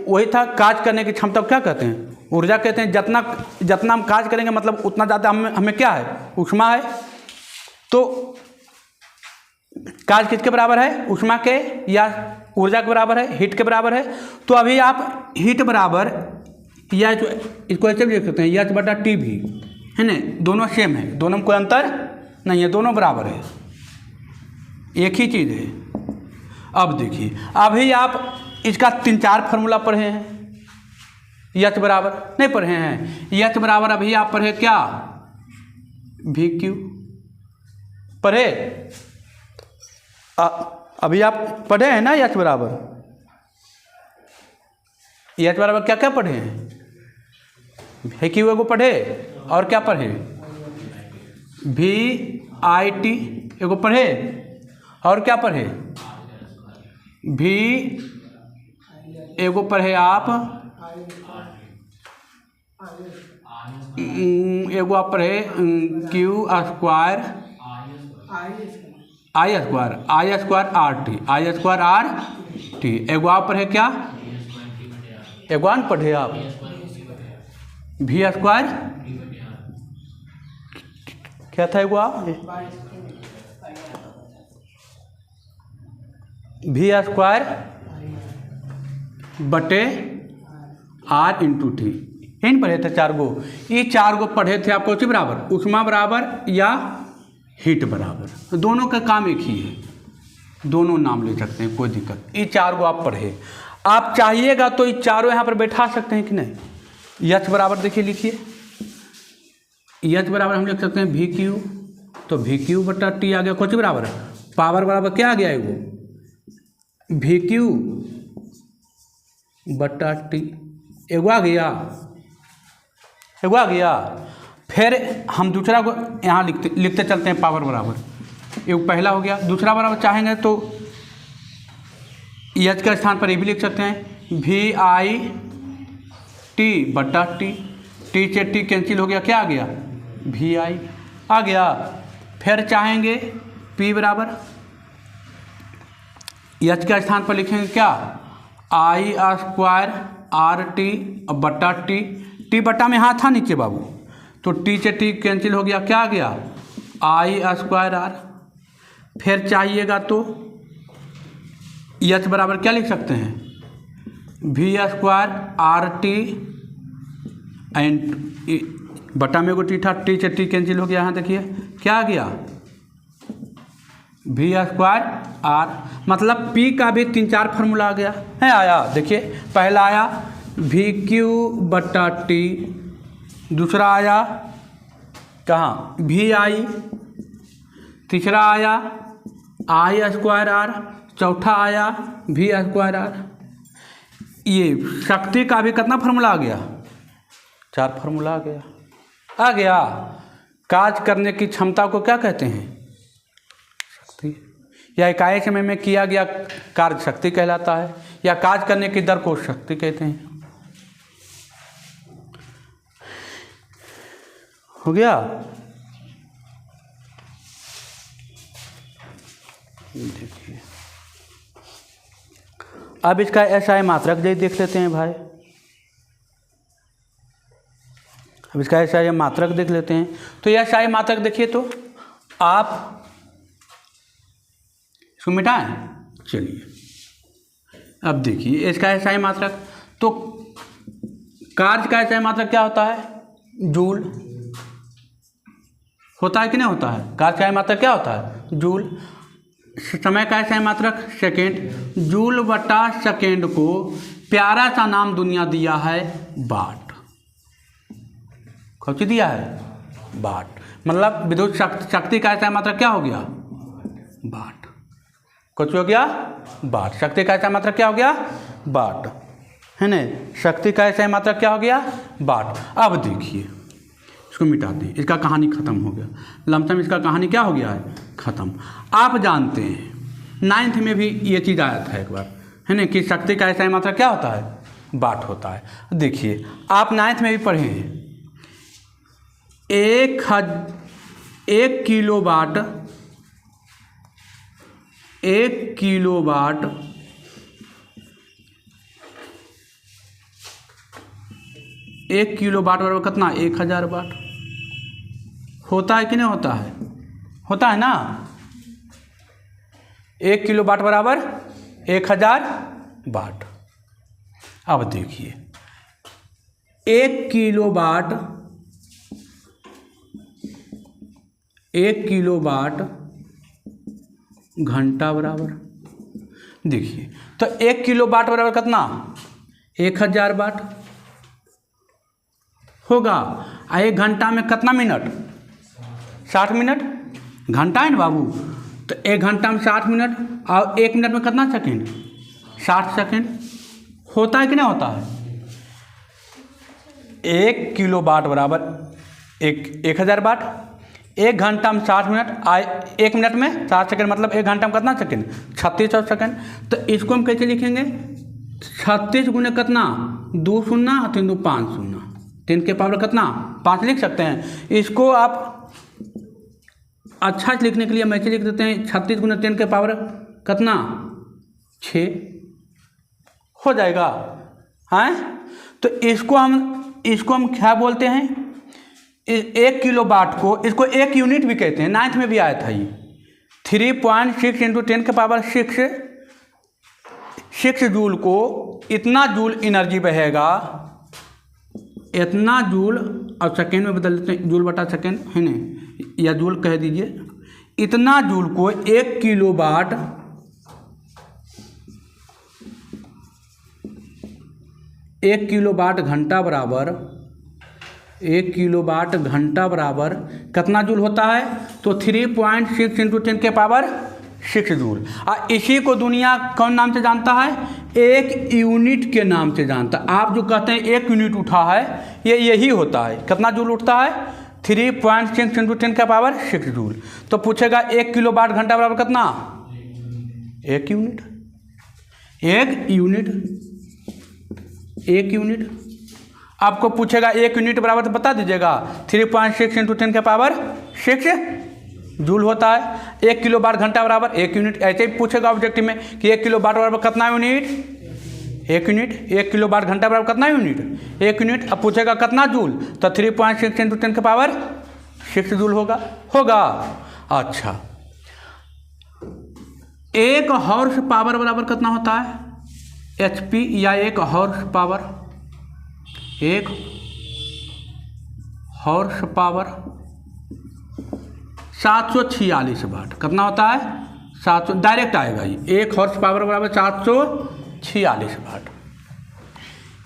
वही था। कार्य करने की क्षमता क्या कहते हैं, ऊर्जा कहते हैं। जितना हम कार्य करेंगे मतलब उतना ज़्यादा हमें क्या है, ऊष्मा है। तो कार्य किसके बराबर है, ऊष्मा के या ऊर्जा के बराबर है, हीट के बराबर है। तो अभी आप हीट बराबर, या इसको ऐसे भी लिख सकते हैं, एच बटा टी भी, है ना, दोनों सेम है, दोनों में कोई अंतर नहीं है, दोनों बराबर है, एक ही चीज़ है। अब देखिए, अभी आप इसका 3-4 फार्मूला पढ़े हैं, एच बराबर नहीं पढ़े हैं, एच बराबर अभी आप पढ़े क्या, वी क्यू पढ़े, अभी आप पढ़े हैं ना, एच बराबर क्या क्या पढ़े हैं, वी क्यू एगो पढ़े, और क्या पढ़े, वी आई टी एगो पढ़े, और क्या पढ़े, भी एगो पढ़े आप, एगो आप पढ़े क्यू स्क्वायर आई स्क्वायर आर टी, एगो आप पढ़े क्या, एगो आन पढ़े आप भी स्क्वायर, क्या था एगो आप, भी स्क्वायर बटे आर इंटू टी, इन पढ़े थे 4 गो। ये 4 गो पढ़े थे आपको उसी बराबर, ऊष्मा बराबर या हीट बराबर, दोनों का काम एक ही है, दोनों नाम ले सकते हैं, कोई दिक्कत। ये 4 गो आप पढ़े, आप चाहिएगा तो ये चारों यहाँ पर बैठा सकते हैं कि नहीं। एच बराबर देखिए, लिखिए एच बराबर हम लिख सकते हैं वी क्यू, तो वी क्यू बटा टी आ गया, कुछ बराबर है, पावर बराबर क्या आ गया है वो, वी क्यू बटा टी, एगो आ गया। फिर हम दूसरा को यहाँ लिखते चलते हैं, पावर बराबर, ये पहला हो गया। दूसरा बराबर चाहेंगे तो एच के स्थान पर ये भी लिख सकते हैं, वी आई टी बटा टी, टी से टी कैंसिल हो गया, क्या आ गया, वी आई आ गया। फिर चाहेंगे P बराबर एच के स्थान पर लिखेंगे क्या, आई स्क्वायर आर टी बटा टी, टी बटा में हाँ था नीचे बाबू, तो टी से टी कैंसिल हो गया, क्या आ गया आई स्क्वायर आर। फिर चाहिएगा तो एच बराबर क्या लिख सकते हैं, V square R T and बटा में को टी था, टी से टी कैंसिल हो गया, यहाँ देखिए क्या आ गया वी स्क्वायर आर। मतलब पी का भी 3-4 फार्मूला आ गया है, आया देखिए, पहला आया वी क्यू बटा टी, दूसरा आया कहाँ वी आई, तीसरा आया आई स्क्वायर आर, चौथा आया वी स्क्वायर आर। ये शक्ति का भी कितना फार्मूला आ गया, 4 फार्मूला आ गया। कार्य करने की क्षमता को क्या कहते हैं, शक्ति, या इकाई समय में किया गया कार्य शक्ति कहलाता है, या कार्य करने की दर को शक्ति कहते हैं। हो गया। देखिए अब इसका SI मात्रक देख लेते हैं भाई, अब इसका SI मात्रक देख लेते हैं। तो SI मात्रक देखिए, तो आप इसको मिटाएं, चलिए अब देखिए इसका SI मात्रक, तो कार्य का SI मात्रक क्या होता है, जूल होता है कि नहीं होता है, कार्य का SI मात्रक क्या होता है जूल। समय का SI मात्रक सेकेंड, जूल बटा सेकेंड को प्यारा सा नाम दुनिया दिया है वाट, कौन दिया है वाट, मतलब विद्युत शक्ति का SI मात्रक क्या हो गया वाट, कुछ हो गया वाट, शक्ति का SI मात्रक क्या हो गया वाट, है ना, शक्ति का SI मात्रक क्या हो गया वाट। अब देखिए इसको मिटा दें, इसका कहानी खत्म हो गया, लमसम इसका कहानी क्या हो गया है खत्म। आप जानते हैं 9th में भी ये चीज़ आया था एक बार, है ना, कि शक्ति का SI मात्रक क्या होता है वाट होता है। देखिए आप 9th में भी पढ़े हैं, 1 किलोवाट 1 किलोवाट 1 किलोवाट बराबर कितना 1000 वाट होता है कि नहीं होता है, होता है ना, 1 किलोवाट बराबर 1000 वाट। अब देखिए 1 किलोवाट 1 किलोवाट घंटा बराबर, देखिए तो 1 किलोवाट बराबर कितना 1000 वाट होगा। 1 घंटा में कितना मिनट 60 मिनट, घंटा है ना बाबू, तो 1 घंटा में 60 मिनट, और 1 मिनट में कितना सेकेंड 60 सेकेंड होता है कि नहीं होता है। 1 किलोवाट बराबर 1000 वाट, 1 घंटा में 60 मिनट, 1 मिनट में 60 सेकेंड, मतलब 1 घंटा में कितना सेकेंड 3600 सेकेंड। तो इसको हम कैसे लिखेंगे, 36 गुने कितना 2 शून्य 3 2 5 शून्य, 10 के पावर कितना 5 लिख सकते हैं। इसको आप अच्छा लिखने के लिए हम ऐसे लिख देते हैं, 36 गुना 10 के पावर कितना 6 हो जाएगा, हैं। तो इसको हम क्या बोलते हैं, 1 किलोवाट को, इसको 1 यूनिट भी कहते हैं, 9th में भी आया था ये। 3.6 × 10 के पावर 6 जूल को इतना जूल एनर्जी बहेगा, इतना जूल, और सेकेंड में बदल देते हैं, जूल बटा सेकेंड है ना, या जूल कह दीजिए, इतना जूल को 1 किलोवाट 1 किलोवाट घंटा बराबर 1 किलोवाट घंटा बराबर कितना जूल होता है, तो 3.6 × 10 के पावर 6 जूल। और इसी को दुनिया कौन नाम से जानता है, 1 यूनिट के नाम से जानता है। आप जो कहते हैं 1 यूनिट उठा है, ये यही होता है, कितना जूल उठता है 3.6 × 10 का पावर 6 जूल। तो पूछेगा 1 किलोवाट घंटा बराबर कितना, 1 यूनिट, 1 यूनिट, 1 यूनिट। आपको पूछेगा 1 यूनिट बराबर तो बता दीजिएगा 3.6 × 10 के पावर 6 जूल होता है। 1 किलो वाट घंटा बराबर 1 यूनिट, ऐसे ही पूछेगा ऑब्जेक्टिव में कि 1 किलो वाट बराबर कितना यूनिट, 1 यूनिट। 1 किलो वाट घंटा बराबर कितना यूनिट, 1 यूनिट। अब पूछेगा कितना जूल, तो 3.6 × 10 के पावर 6 जूल होगा। अच्छा, 1 हॉर्स पावर बराबर कितना होता है, HP या 1 हॉर्स पावर, 1 हॉर्स पावर 746 वाट कितना होता है, 700 डायरेक्ट आएगा ये। 1 हॉर्स पावर बराबर 746 वाट,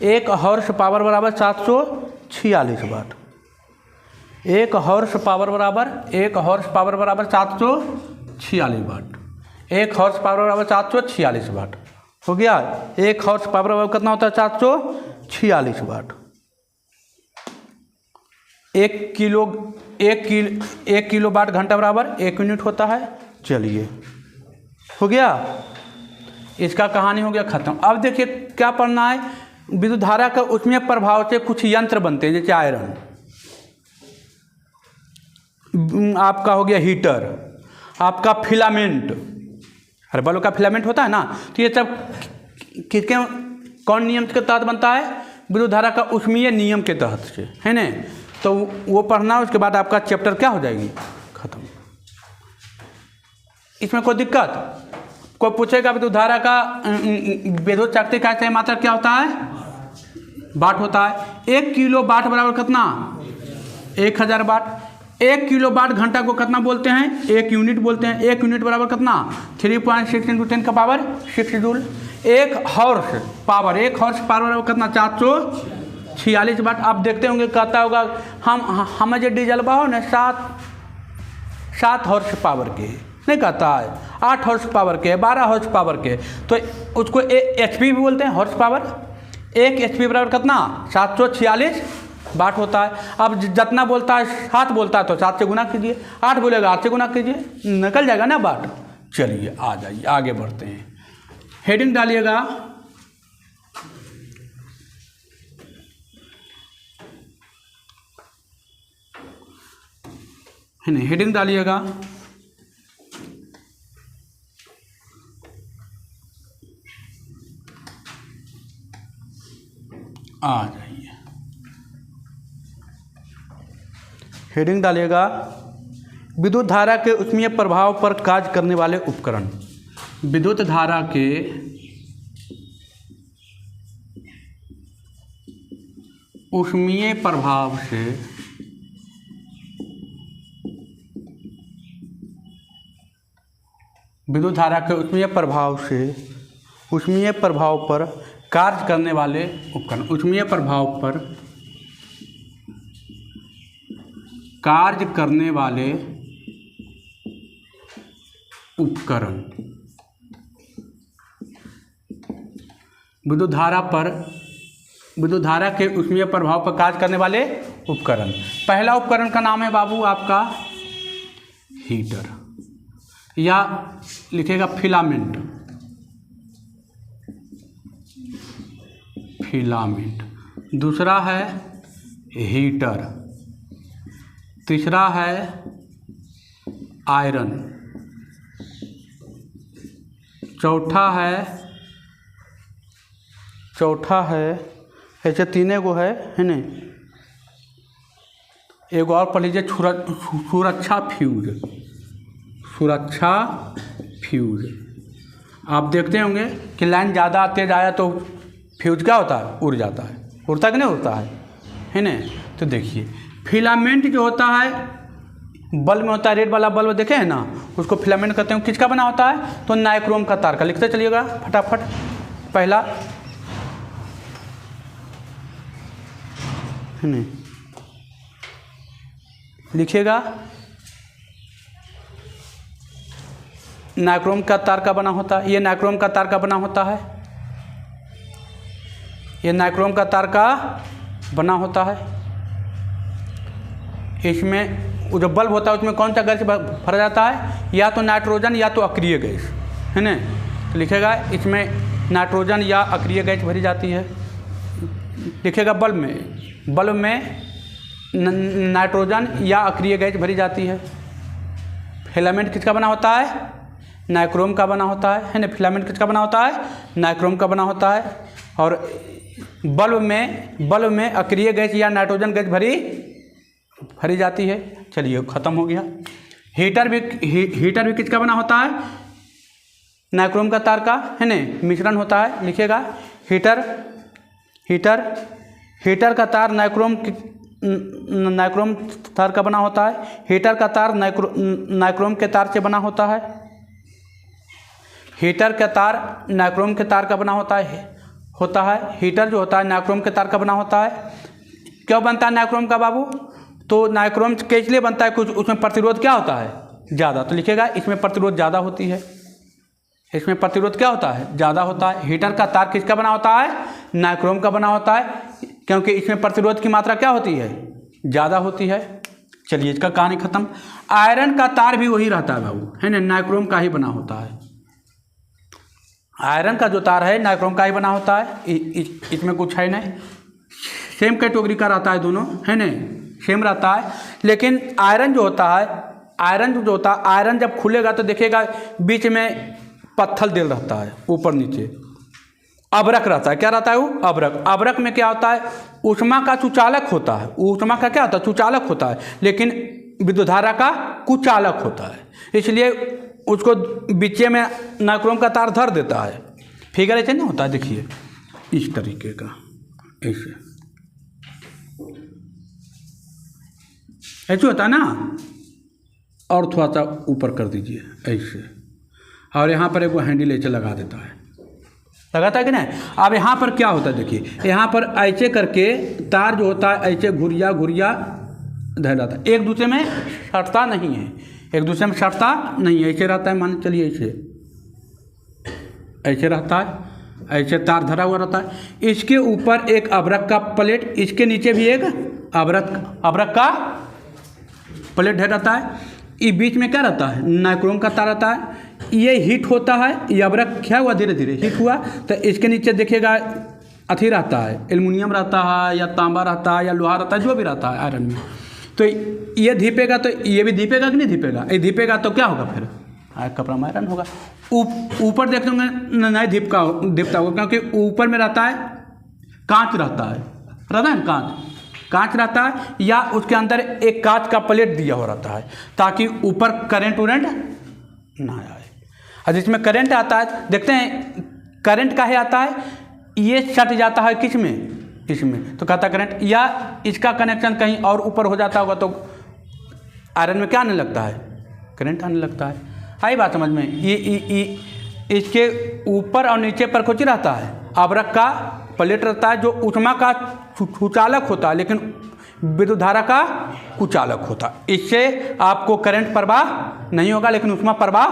1 हॉर्स पावर बराबर 746 वाट, 1 हॉर्स पावर बराबर 1 हॉर्स पावर बराबर 746 वाट, 1 हॉर्स पावर बराबर 746 वाट हो गया। 1 हॉर्स पावर बराबर कितना होता है, 746 वाट। 1 किलो वाट घंटा बराबर 1 यूनिट होता है। चलिए हो गया, इसका कहानी हो गया खत्म। अब देखिए क्या पढ़ना है, विद्युत धारा का उसमें प्रभाव से कुछ यंत्र बनते हैं, जैसे आयरन, आपका हो गया हीटर, आपका फिलामेंट, अरे बल्ब का फिलामेंट होता है ना, तो ये सब किसके कौन नियम के तहत बनता है, विद्युत धारा का ऊष्मीय नियम के तहत से, है ना। तो वो पढ़ना, उसके बाद आपका चैप्टर क्या हो जाएगी, खत्म। इसमें कोई दिक्कत, कोई पूछेगा विद्युत धारा का विद्युत शक्ति का सही मात्रा क्या होता है, वाट होता है। 1 किलो वाट बराबर कितना, 1000 वाट। 1 किलो वाट घंटा को कितना बोलते हैं, 1 यूनिट बोलते हैं। 1 यूनिट बराबर कितना, 3.6 × 10 का power 6 joule. 1 horse power, 1 horse power बराबर कितना, 746 वाट। आप देखते होंगे कहता होगा हमें जो डीजल हो ना 7 हॉर्स पावर के नहीं कहता है, 8 हॉर्स पावर के, 12 हॉर्स पावर के, तो उसको HP भी बोलते हैं, हॉर्स पावर। 1 HP बराबर कितना, 746 वाट होता है। अब जितना बोलता है 7 बोलता है तो 7 से गुना कीजिए, 8 बोलेगा 8 से गुना कीजिए, निकल जाएगा ना वाट। चलिए आ जाइए आगे बढ़ते हैं, हेडिंग डालिएगा, है नहीं, हेडिंग डालिएगा, आ जाइए, हेडिंग डालिएगा, विद्युत धारा के ऊष्मीय प्रभाव पर कार्य करने वाले उपकरण। विद्युत धारा के ऊष्मीय प्रभाव से विद्युत धारा के ऊष्मीय प्रभाव पर कार्य करने वाले उपकरण। ऊष्मीय प्रभाव पर कार्य करने वाले उपकरण। विद्युत धारा के ऊष्मीय प्रभाव पर कार्य करने वाले उपकरण। पहला उपकरण का नाम है बाबू आपका हीटर, या लिखेगा फिलामेंट, दूसरा है हीटर, तीसरा है आयरन, चौथा है ऐसे 3 गो है ना। एक और पढ़ लीजिए, सुरक्षा फ्यूज। आप देखते होंगे कि लाइन ज़्यादा तेज आया तो फ्यूज क्या होता है, उड़ जाता है, उड़ता कि नहीं उड़ता है ना। तो देखिए फिलामेंट जो होता है बल्ब में होता है, रेड वाला बल्ब देखे हैं ना, उसको फिलामेंट कहते हैं। किसका बना होता है, तो नाइक्रोम का तार का। लिखते चलिएगा फटाफट, पहला है ना, लिखिएगा नाइक्रोम का तार का बना होता है। ये नाइक्रोम का तार का बना होता है, ये नाइक्रोम का तार का बना होता है। इसमें जो बल्ब होता है उसमें कौन सा गैस भरा जाता है, या तो नाइट्रोजन या तो अक्रिय गैस, है ना। तो लिखेगा इसमें नाइट्रोजन या अक्रिय गैस भरी जाती है। लिखेगा बल्ब में बल्ब में नाइट्रोजन या अक्रिय गैस भरी जाती है। फिलामेंट किसका बना होता है? नाइक्रोम का बना होता है ना। फिलामेंट किसका बना होता है? नाइक्रोम का बना होता है। और बल्ब में अक्रिय गैस या नाइट्रोजन गैस भरी जाती है। चलिए ख़त्म हो गया। हीटर भी किसका बना होता है? नाइक्रोम का तार का है ना मिश्रण होता है। लिखिएगा हीटर का तार नाइक्रोम तार का बना होता है। हीटर का तार नाइक्रोम के तार से बना होता है। हीटर का तार नाइक्रोम के तार का बना होता है। हीटर जो होता है नाइक्रोम के तार का बना होता है। क्यों बनता है नाइक्रोम का बाबू? तो नाइक्रोम के इसलिए बनता है कुछ उसमें प्रतिरोध क्या होता है? ज़्यादा। तो लिखिएगा इसमें प्रतिरोध ज़्यादा होती है। इसमें प्रतिरोध क्या होता है? ज़्यादा होता है। हीटर का तार किसका बना होता है? नाइक्रोम का बना होता है, क्योंकि इसमें प्रतिरोध की मात्रा क्या होती है? ज़्यादा होती है। चलिए इसका कहानी खत्म। आयरन का तार भी वही रहता है बाबू, है ना, नाइक्रोम का ही बना होता है। आयरन का जो तार है नाइक्रोम का ही बना होता है। इसमें कुछ है नहीं, सेम कैटेगरी का रहता है दोनों, है ना, सेम रहता है। लेकिन आयरन जो होता है, आयरन जब खुलेगा तो देखिएगा बीच में पत्थर दिल रहता है, ऊपर नीचे अबरक रहता है। क्या रहता है वो? अबरक में क्या होता है? ऊष्मा का सुचालक होता है। ऊष्मा का क्या होता है? सुचालक होता है, लेकिन विद्युत धारा का कुचालक होता है। इसलिए उसको बीचे में नाइक्रोम का तार धर देता है। फिगर ऐसे नहीं होता, देखिए इस तरीके का, ऐसे होता है ना। और थोड़ा सा ऊपर कर दीजिए ऐसे, और यहाँ पर एक वो हैंडल ऐसे लगा देता है, लगाता है कि नहीं। अब यहाँ पर क्या होता है देखिए, यहाँ पर ऐसे करके तार जो होता है ऐसे घुरिया धर जाता है। एक दूसरे में सटता नहीं है, ऐसे रहता है। मान चलिए ऐसे रहता है, ऐसे तार धरा हुआ रहता है। इसके ऊपर एक अबरक का प्लेट, इसके नीचे भी एक अबरक का प्लेट है रहता है। ये बीच में क्या रहता है? नाइक्रोम का तार रहता है। ये हीट होता है, ये अबरक क्या हुआ? धीरे धीरे हीट हुआ, तो इसके नीचे देखिएगा अथी रहता है, एल्युमिनियम रहता है या तांबा रहता है या लोहा रहता है, जो भी रहता है आयरन में। तो ये धीपेगा तो ये भी धीपेगा कि नहीं धीपेगा? ये धीपेगा तो क्या होगा फिर? कपड़ा में आयरन होगा। ऊपर देख लोगे नहीं दीपता होगा, क्योंकि ऊपर में रहता है कांच रहता है ना, कांच रहता है, या उसके अंदर एक कांच का प्लेट दिया हुआ रहता है, ताकि ऊपर करंट ना आए। और जिसमें करंट आता है, देखते हैं करंट काहे आता है? ये सट जाता है किसमें? इसमें, तो कहता करंट, या इसका कनेक्शन कहीं और ऊपर हो जाता होगा तो आयरन में क्या आने लगता है? करंट आने लगता है। आई बात समझ में? ये इसके ऊपर और नीचे पर कुछ रहता है, अबरक का प्लेट रहता है, जो ऊष्मा का सुचालक होता है, लेकिन विद्युत धारा का कुचालक होता है। इससे आपको करंट प्रवाह नहीं होगा, लेकिन ऊष्मा प्रवाह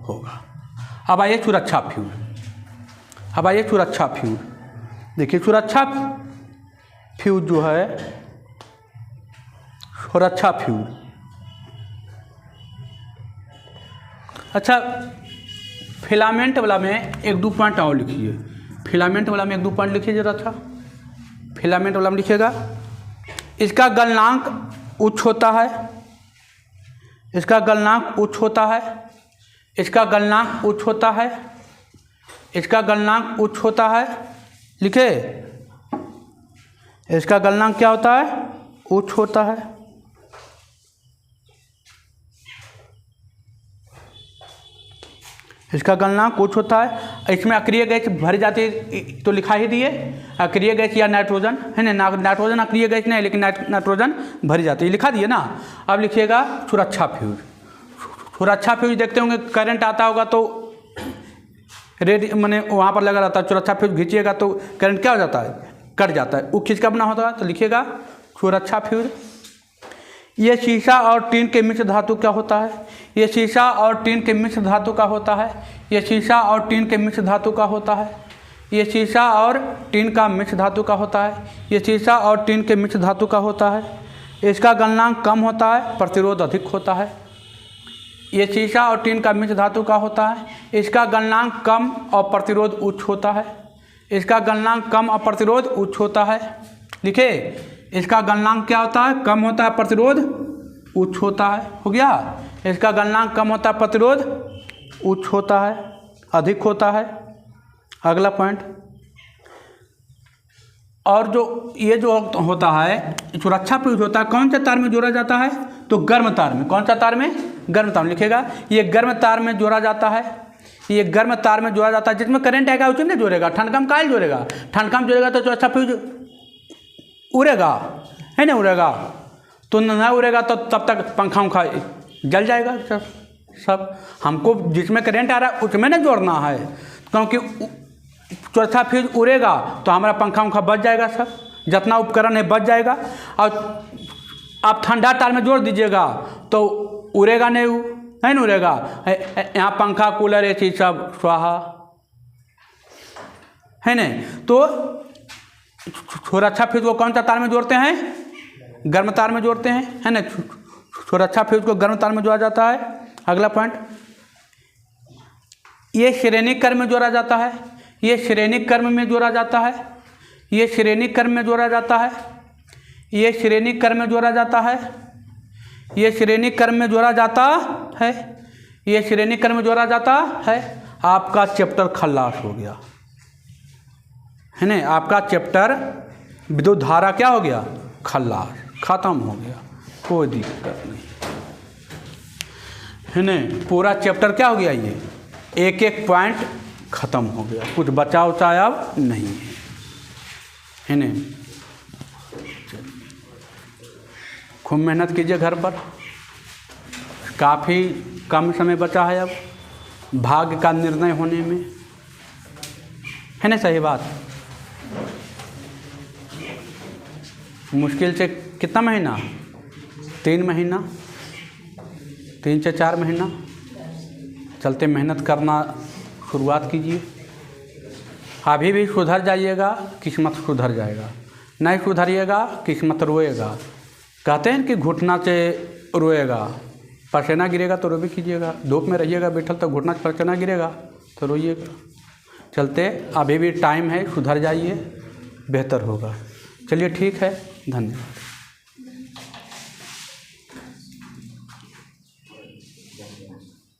होगा। अब आइए सुरक्षा फ्यूज। देखिए सुरक्षा फ्यूज जो है, अच्छा, फिलामेंट वाला में एक दो पॉइंट और लिखिए। जरा। अच्छा, फिलामेंट वाला में लिखिएगा, इसका गलनांक उच्च होता है। इसका गलनांक उच्च होता है। लिखे, इसका गलनांक क्या होता है? उच्च होता है। इसका गलनांक उच्च होता है। इसमें अक्रिय गैस भरी जाती है, तो लिखा ही दिए, अक्रिय गैस या नाइट्रोजन, है ना। नाइट्रोजन अक्रिय गैस नहीं, लेकिन नाइट्रोजन भरी जाती है, लिखा दिए ना। अब लिखिएगा सुरक्षा फ्यूज। देखते होंगे करंट आता होगा तो रेड मैंने वहाँ पर लगा रहता है, सुरक्षा फ्यूज खींचिएगा तो करंट क्या हो जाता है? कट जाता है। वो खींच का बना होता है, तो लिखिएगा सुरक्षा फ्यूज। ये शीशा और टीन के मिश्र धातु का होता है। ये शीशा और टीन के मिश्र धातु का होता है। ये शीशा और टीन के मिश्र धातु का होता है। ये शीशा और टीन का मिश्र धातु का होता है। ये शीशा और टीन के मिश्र धातु का होता है। इसका गलनांक कम होता है, प्रतिरोध अधिक होता है। ये शीशा और टीन का मिश्र धातु का होता है। इसका गलनांक कम और प्रतिरोध उच्च होता है। इसका गलनांक कम और प्रतिरोध उच्च होता है। लिखे, इसका गलनांक क्या होता है, कम होता है प्रतिरोध उच्च होता है, हो गया। इसका गलनांक कम होता है प्रतिरोध उच्च होता है, अधिक होता है। अगला पॉइंट, और जो ये जो होता है सुरक्षा फ्यूज होता है, कौन से तार में जोड़ा जाता है, तो गर्म तार में। कौन सा तार में, गर्म तार में लिखेगा। ये गर्म तार में जोड़ा जाता है, ये गर्म तार में जोड़ा जाता है, जिसमें करंट आएगा उसी में जोड़ेगा। ठंड कम कायल जोड़ेगा, ठंड कम जोड़ेगा तो सुरक्षा फ्यूज उड़ेगा, है ना, उड़ेगा। तो ना उड़ेगा तो तब तक पंखा उंखा जल जाएगा सब। हमको जिसमें करंट आ रहा है उसमें ना जोड़ना है, क्योंकि चौथा फ्यूज उड़ेगा तो हमारा पंखा उंखा बच जाएगा, सब जितना उपकरण है बच जाएगा। और आप ठंडा तार में जोड़ दीजिएगा तो उड़ेगा नहीं, है ना, उड़ेगा। यहाँ पंखा कूलर एसी सब स्वाहा, है ना। तो सुरक्षा फ्यूज को कौन सा तार में जोड़ते हैं, गर्म तार में जोड़ते हैं, है ना। सुरक्षा फ्यूज को गर्म तार में जोड़ा जाता है। अगला पॉइंट, ये श्रेणी क्रम में जोड़ा जाता है, ये श्रेणी क्रम में जोड़ा जाता है, ये श्रेणी क्रम में जोड़ा जाता है, ये श्रेणी क्रम में जोड़ा जाता है, ये श्रेणी क्रम में जोड़ा जाता है, ये श्रेणी क्रम में जोड़ा जाता है। आपका चैप्टर खल्लास हो गया, है ना। आपका चैप्टर विद्युत धारा क्या हो गया, खल्लास, खत्म हो गया, कोई दिक्कत नहीं, है ना। पूरा चैप्टर क्या हो गया, ये एक एक पॉइंट खत्म हो गया, कुछ बचा उचा अब नहीं है ना। खूब मेहनत कीजिए घर पर, काफ़ी कम समय बचा है अब भाग्य का निर्णय होने में, है ना। सही बात, मुश्किल से कितना महीना, 3 महीना, 3 से 4 महीना चलते मेहनत करना शुरुआत कीजिए। अभी भी सुधर जाइएगा, किस्मत सुधर जाएगा। नहीं सुधरिएगा, किस्मत रोएगा। कहते हैं कि घुटना से रोएगा, पसीना गिरेगा तो रो भी कीजिएगा। धूप में रहिएगा बैठल तो घुटना से पसीना गिरेगा तो रोइएगा। चलते अभी भी टाइम है, सुधर जाइए, बेहतर होगा। चलिए ठीक है, धन्यवाद।